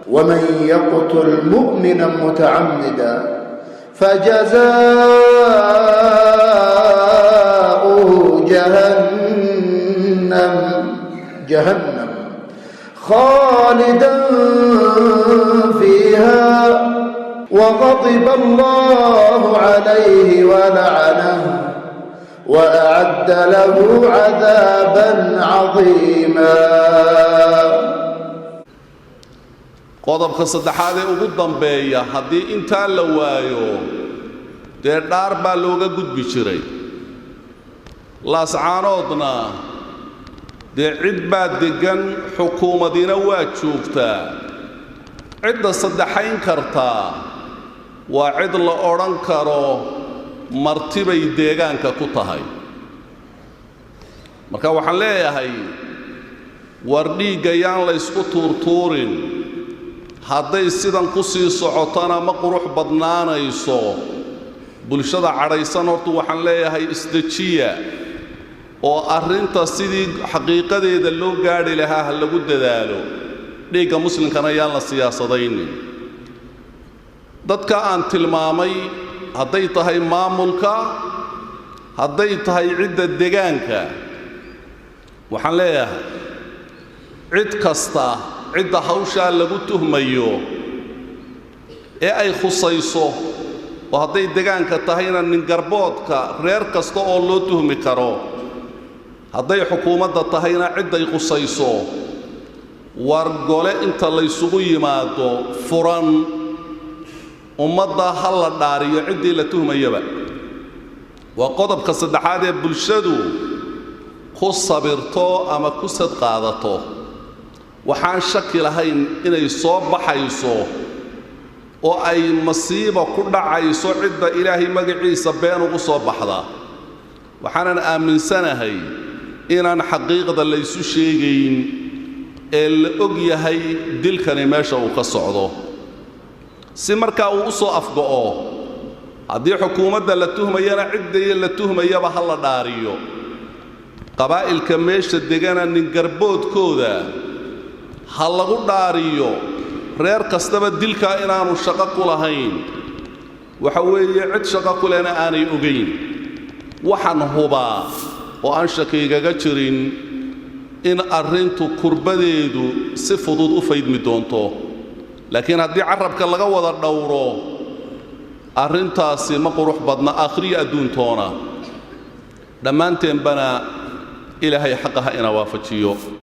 ومن يقتل مؤمنا متعمدا فجزاؤه جهنم خالدا فيها وغضب الله عليه ولعنه وأعد له عذابا عظيما. qodobka saddexaad ee ugu dambeeya haddii intaa la waayo dee dhaar baa looga gudbi jiray laascaanoodna dee cid baa degan xukuumadina waa joogtaa cidda saddexayn kartaa waa cid la odhan karo martibay deegaanka ku tahay marka waxaan leeyahay war dhiigga yaan la isku tuurtuurin hadday sidan ku sii socotana ma qurux badnaanayso bulshada cadhaysan hortu waxaan leeyahay isdejiya oo arrinta sidii xaqiiqadeeda loo gaadhi lahaa ha lagu dadaalo dhiigga muslimkana yaan la siyaasadaynin dadka aan tilmaamay hadday tahay maamulka hadday tahay cidda deegaanka waxaan leeyahay cid kasta cidda hawshaa lagu tuhmayo ee ay khusayso oo hadday deegaanka tahayna nin garboodka reer kasta oo loo tuhmi karo hadday xukuumadda tahayna cidday khusayso war gole inta la isugu yimaado furan ummadda ha la dhaariyo ciddii la tuhmayaba waa qodobka saddexaad ee bulshadu ku sabirto ama ku sad qaadato waxaan shaki lahayn inay soo baxayso oo ay masiibo ku dhacayso cidda ilaahay magaciisa been ugu soo baxda waxaanan aaminsanahay inaan xaqiiqda la isu sheegayn ee la og yahay dilkani meesha uu ka socdo si markaa uu u soo afgo'o haddii xukuumadda la tuhmayana ciddii la tuhmayaba ha la dhaariyo qabaa'ilka meesha degana nin garboodkooda ha lagu dhaariyo reer kastaba dilkaa inaanu shaqo ku lahayn waxa weeye cid shaqo ku lehna aanay ogayn waxaan hubaa oo aan shakaygaga jirin in arrintu kurbadeedu si fudud u faydmi doonto laakiin haddii carabka laga wada dhowro arrintaasi ma qurux badna aakhiriya adduuntoona dhammaanteenbana ilaahay xaqaha ina waafajiyo